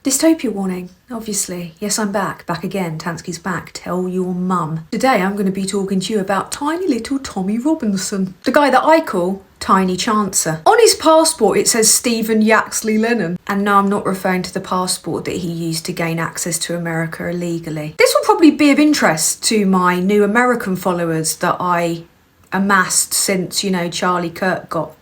Dystopia warning, obviously. Yes, I'm back again. Tansky's back. Tell your mum. Today I'm going to be talking to you about tiny little Tommy Robinson, the guy that I call Tiny Chancer. On his passport it says Stephen Yaxley Lennon. And no, I'm not referring to the passport that he used to gain access to America illegally. This will probably be of interest to my new American followers that I amassed since, Charlie Kirk got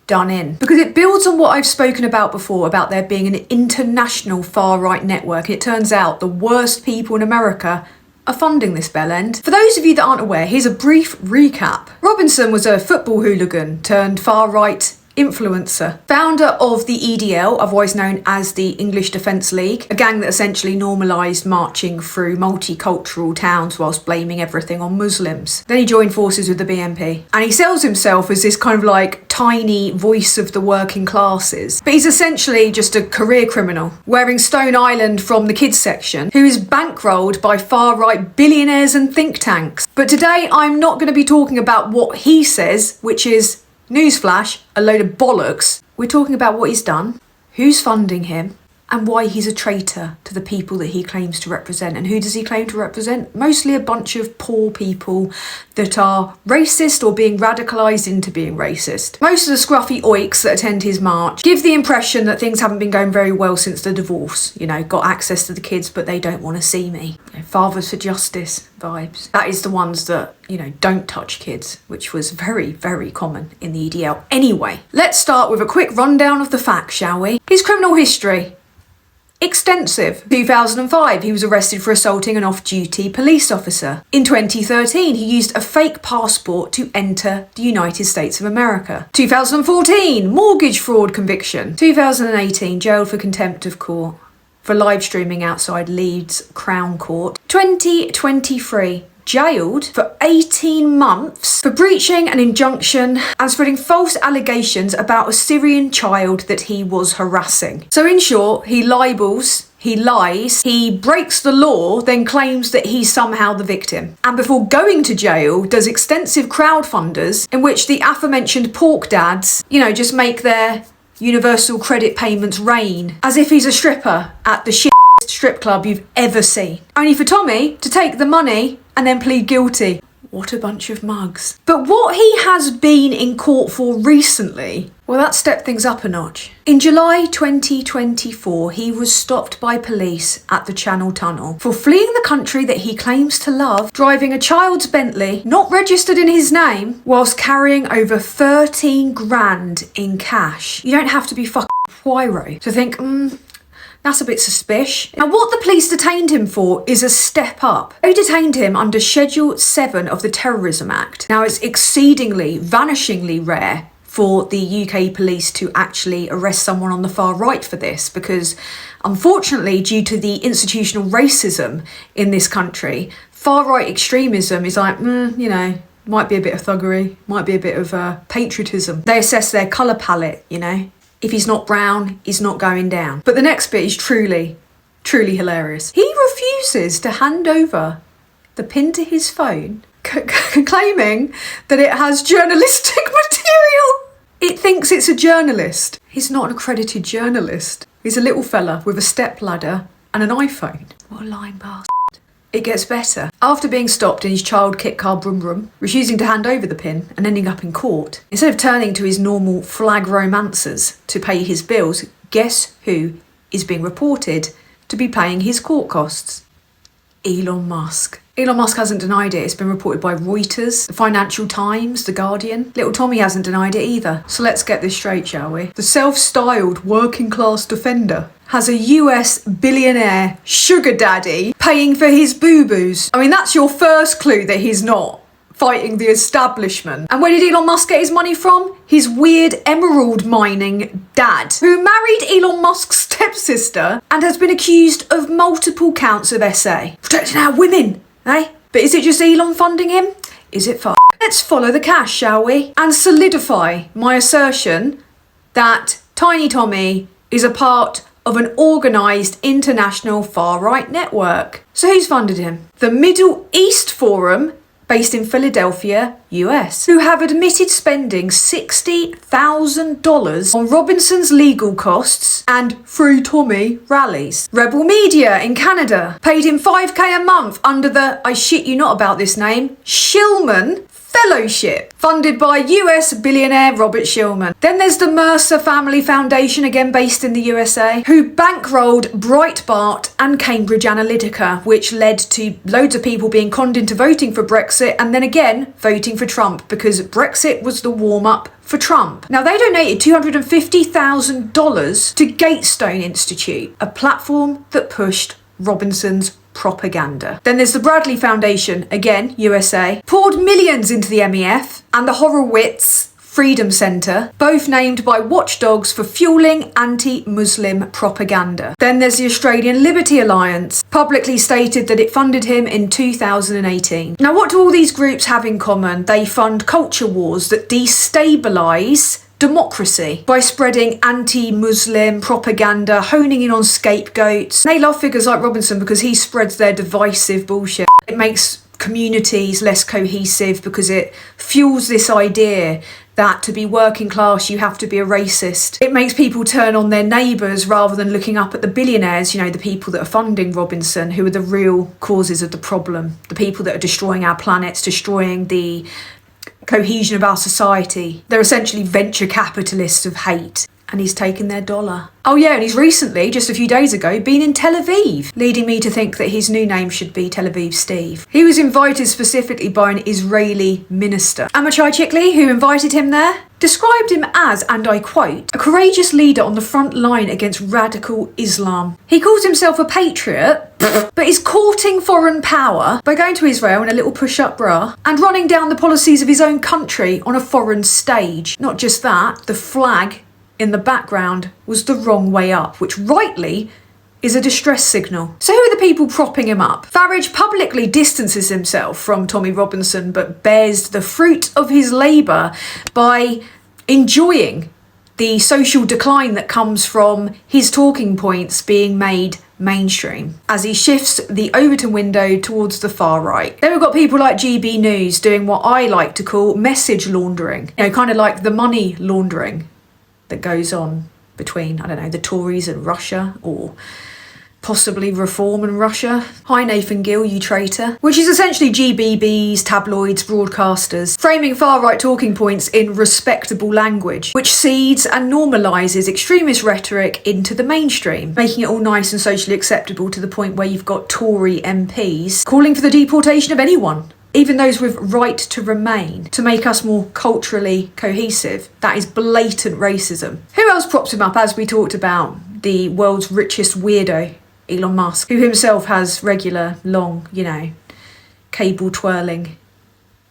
done in, because it builds on what I've spoken about before about there being an international far-right network. It turns out the worst people in America are funding this bell end. For those of you that aren't aware, here's a brief recap. Robinson was a football hooligan turned far-right influencer, founder of the EDL, otherwise known as the English Defence League, a gang that essentially normalised marching through multicultural towns whilst blaming everything on Muslims. Then he joined forces with the BNP, and he sells himself as this kind of like tiny voice of the working classes. But he's essentially just a career criminal, wearing Stone Island from the kids section, who is bankrolled by far-right billionaires and think tanks. But today I'm not going to be talking about what he says, which is, newsflash, a load of bollocks. We're talking about what he's done, who's funding him, and why he's a traitor to the people that he claims to represent. And who does he claim to represent? Mostly a bunch of poor people that are racist or being radicalised into being racist. Most of the scruffy oiks that attend his march give the impression that things haven't been going very well since the divorce. Got access to the kids, but they don't want to see me. Fathers for justice vibes. That is the ones that, don't touch kids, which was very, very common in the EDL. Anyway, let's start with a quick rundown of the facts, shall we? His criminal history. Extensive. 2005, he was arrested for assaulting an off-duty police officer. In 2013, he used a fake passport to enter the United States of America. 2014, mortgage fraud conviction. 2018, jailed for contempt of court for live streaming outside Leeds Crown Court. 2023, jailed for 18 months for breaching an injunction and spreading false allegations about a Syrian child that he was harassing. So in short, he libels, he lies, he breaks the law, then claims that he's somehow the victim. And before going to jail, does extensive crowdfunders in which the aforementioned pork dads, just make their universal credit payments rain, as if he's a stripper at the shit strip club you've ever seen. Only for Tommy to take the money and then plead guilty. What a bunch of mugs. But what he has been in court for recently, well, that stepped things up a notch. In July 2024, he was stopped by police at the Channel Tunnel for fleeing the country that he claims to love, driving a child's Bentley, not registered in his name, whilst carrying over 13 grand in cash. You don't have to be fucking Poirot to think, that's a bit suspicious. Now, what the police detained him for is a step up. They detained him under Schedule 7 of the Terrorism Act. Now, it's exceedingly, vanishingly rare for the UK police to actually arrest someone on the far right for this, because unfortunately, due to the institutional racism in this country, far right extremism is like, might be a bit of thuggery, might be a bit of patriotism. They assess their colour palette, If he's not brown, he's not going down. But the next bit is truly, truly hilarious. He refuses to hand over the pin to his phone, claiming that it has journalistic material. It thinks it's a journalist. He's not an accredited journalist. He's a little fella with a stepladder and an iPhone. What a lying bastard. It gets better. After being stopped in his child kit car brum brum, refusing to hand over the pin and ending up in court, instead of turning to his normal flag romancers to pay his bills, guess who is being reported to be paying his court costs? Elon Musk. Elon Musk hasn't denied it. It's been reported by Reuters, the Financial Times, The Guardian. Little Tommy hasn't denied it either. So let's get this straight, shall we? The self-styled working class defender has a US billionaire sugar daddy paying for his boo-boos. I mean, that's your first clue that he's not fighting the establishment. And where did Elon Musk get his money from? His weird emerald mining dad, who married Elon Musk's stepsister and has been accused of multiple counts of SA. Protecting our women, eh? But is it just Elon funding him? Is it fuck? Let's follow the cash, shall we? And solidify my assertion that Tiny Tommy is a part of an organised international far-right network. So who's funded him? The Middle East Forum, based in Philadelphia, US, who have admitted spending $60,000 on Robinson's legal costs and Free Tommy rallies. Rebel Media in Canada paid him $5,000 a month under the, I shit you not about this name, Shillman Fellowship, funded by US billionaire Robert Shillman. Then there's the Mercer Family Foundation, again based in the USA, who bankrolled Breitbart and Cambridge Analytica, which led to loads of people being conned into voting for Brexit and then again voting for Trump, because Brexit was the warm-up for Trump. Now, they donated $250,000 to Gatestone Institute, a platform that pushed Robinson's propaganda. Then there's the Bradley Foundation, again USA, poured millions into the MEF, and the Horowitz Freedom Centre, both named by watchdogs for fueling anti-Muslim propaganda. Then there's the Australian Liberty Alliance, publicly stated that it funded him in 2018. Now, what do all these groups have in common? They fund culture wars that destabilise democracy by spreading anti-Muslim propaganda, honing in on scapegoats. They love figures like Robinson because he spreads their divisive bullshit. It makes communities less cohesive because it fuels this idea that to be working class you have to be a racist. It makes people turn on their neighbours rather than looking up at the billionaires, you know, the people that are funding Robinson, who are the real causes of the problem, the people that are destroying our planets, destroying the cohesion of our society. They're essentially venture capitalists of hate, and he's taken their dollar. Oh yeah, and he's recently, just a few days ago, been in Tel Aviv, leading me to think that his new name should be Tel Aviv Steve. He was invited specifically by an Israeli minister. Amichai Chikli, who invited him there, described him as, and I quote, a courageous leader on the front line against radical Islam. He calls himself a patriot, but is courting foreign power by going to Israel in a little push-up bra and running down the policies of his own country on a foreign stage. Not just that, the flag in the background was the wrong way up, which rightly is a distress signal. So who are the people propping him up? Farage publicly distances himself from Tommy Robinson, but bears the fruit of his labour by enjoying the social decline that comes from his talking points being made mainstream as he shifts the Overton window towards the far right. Then we've got people like GB News doing what I like to call message laundering, you know, kind of like the money laundering that goes on between, I don't know, the Tories and Russia, or possibly Reform and Russia. Hi Nathan Gill, you traitor. Which is essentially GBBs, tabloids, broadcasters, framing far-right talking points in respectable language, which seeds and normalises extremist rhetoric into the mainstream, making it all nice and socially acceptable to the point where you've got Tory MPs calling for the deportation of anyone, even those with right to remain, to make us more culturally cohesive. That is blatant racism. Who else props him up, as we talked about? The world's richest weirdo, Elon Musk, who himself has regular, long, you know, cable twirling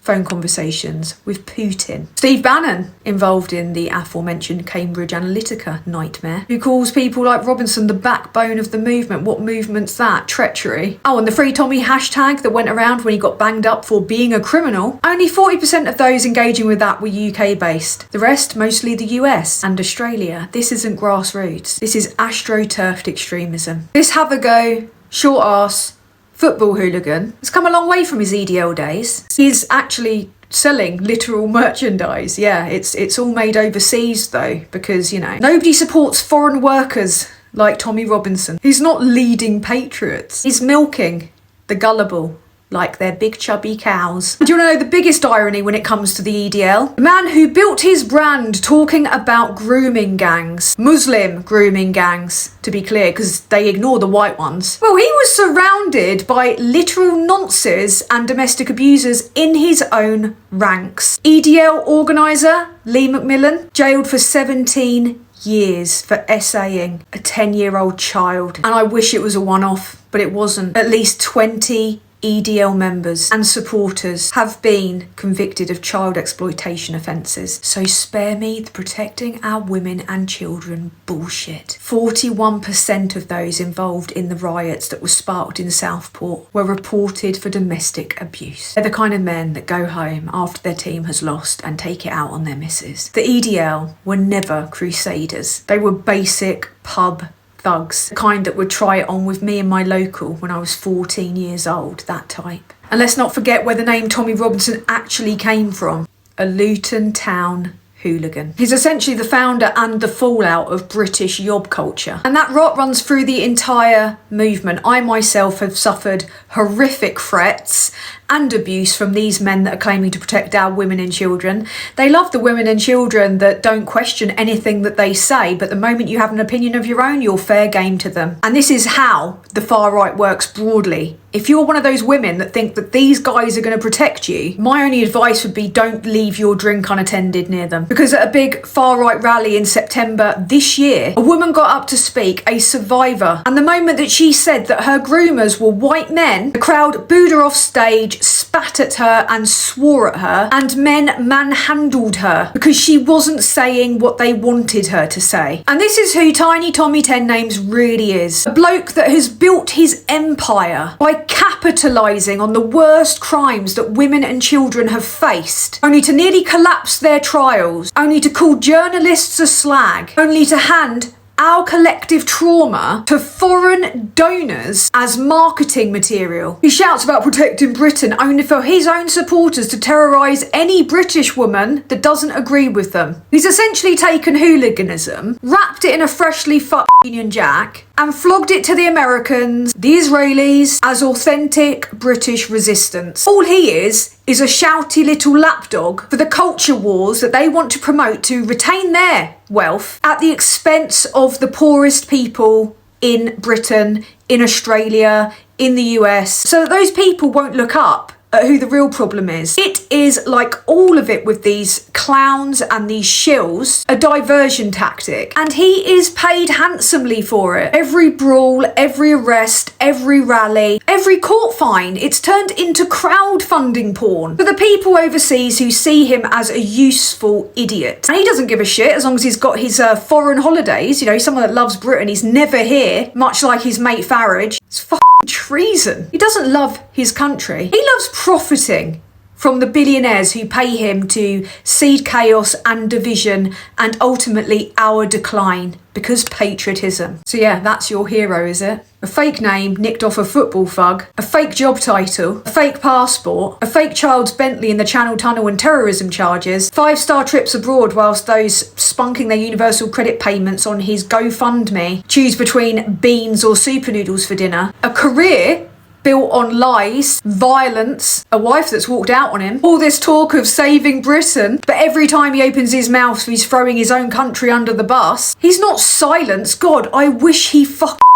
phone conversations with Putin. Steve Bannon, involved in the aforementioned Cambridge Analytica nightmare, who calls people like Robinson the backbone of the movement. What movement's that? Treachery. Oh, and the Free Tommy hashtag that went around when he got banged up for being a criminal. Only 40% of those engaging with that were UK based. The rest, mostly the US and Australia. This isn't grassroots. This is astroturfed extremism. This have a go, short arse, football hooligan has come a long way from his EDL days. He's actually selling literal merchandise. Yeah, it's all made overseas though, because, you know, nobody supports foreign workers like Tommy Robinson. He's not leading patriots. He's milking the gullible like they're big chubby cows. Do you want to know the biggest irony when it comes to the EDL? The man who built his brand talking about grooming gangs, Muslim grooming gangs, to be clear, because they ignore the white ones. Well, he was surrounded by literal nonces and domestic abusers in his own ranks. EDL organiser Lee McMillan, jailed for 17 years for essaying a 10-year-old child. And I wish it was a one-off, but it wasn't. At least 20 EDL members and supporters have been convicted of child exploitation offences. So spare me the protecting our women and children bullshit. 41% of those involved in the riots that were sparked in Southport were reported for domestic abuse. They're the kind of men that go home after their team has lost and take it out on their missus. The EDL were never crusaders. They were basic pub thugs, the kind that would try it on with me and my local when I was 14 years old, that type. And let's not forget where the name Tommy Robinson actually came from. A Luton Town hooligan. He's essentially the founder and the fallout of British yob culture. And that rot runs through the entire movement. I myself have suffered horrific threats and abuse from these men that are claiming to protect our women and children. They love the women and children that don't question anything that they say, but the moment you have an opinion of your own, you're fair game to them. And this is how the far right works broadly. If you're one of those women that think that these guys are going to protect you, my only advice would be don't leave your drink unattended near them. Because at a big far right rally in September this year, a woman got up to speak, a survivor, and the moment that she said that her groomers were white men, the crowd booed her off stage, spat at her and swore at her, and men manhandled her because she wasn't saying what they wanted her to say. And this is who Tiny Tommy 10 Names really is. A bloke that has built his empire by capitalising on the worst crimes that women and children have faced, only to nearly collapse their trials, only to call journalists a slag, only to hand our collective trauma to foreign donors as marketing material. He shouts about protecting Britain only for his own supporters to terrorise any British woman that doesn't agree with them. He's essentially taken hooliganism, wrapped it in a freshly fucked Union Jack, and flogged it to the Americans, the Israelis, as authentic British resistance. All he is a shouty little lapdog for the culture wars that they want to promote to retain their wealth at the expense of the poorest people in Britain, in Australia, in the US, so that those people won't look up at who the real problem is. It is, like all of it with these clowns and these shills, a diversion tactic. And he is paid handsomely for it. Every brawl, every arrest, every rally, every court fine, it's turned into crowdfunding porn for the people overseas who see him as a useful idiot. And he doesn't give a shit as long as he's got his foreign holidays. You know, someone that loves Britain, he's never here, much like his mate Farage. It's treason. He doesn't love his country. He loves profiting from the billionaires who pay him to seed chaos and division and ultimately our decline, because patriotism. So yeah, that's your hero, is it? A fake name nicked off a football thug, a fake job title, a fake passport, a fake child's Bentley in the Channel Tunnel and terrorism charges, 5-star trips abroad whilst those spunking their universal credit payments on his GoFundMe choose between beans or super noodles for dinner, a career built on lies, violence, a wife that's walked out on him, all this talk of saving Britain, but every time he opens his mouth he's throwing his own country under the bus. He's not silenced. God, I wish he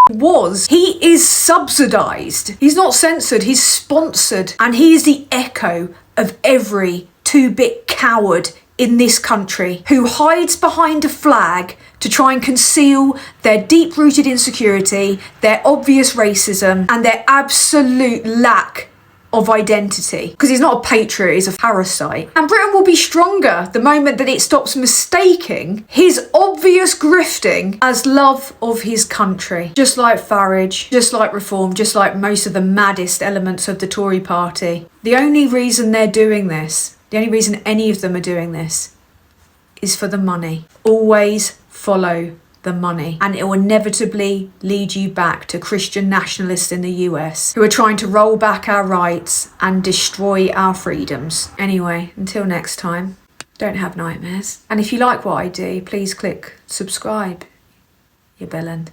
was. He is subsidised. He's not censored, he's sponsored. And he is the echo of every 2-bit coward in this country who hides behind a flag to try and conceal their deep-rooted insecurity, their obvious racism, and their absolute lack of identity. Because he's not a patriot, he's a parasite. And Britain will be stronger the moment that it stops mistaking his obvious grifting as love of his country. Just like Farage, just like Reform, just like most of the maddest elements of the Tory party. The only reason they're doing this, the only reason any of them are doing this, is for the money. Always follow the money, and it will inevitably lead you back to Christian nationalists in the US who are trying to roll back our rights and destroy our freedoms. Anyway, until next time, don't have nightmares. And if you like what I do, please click subscribe, you bellend.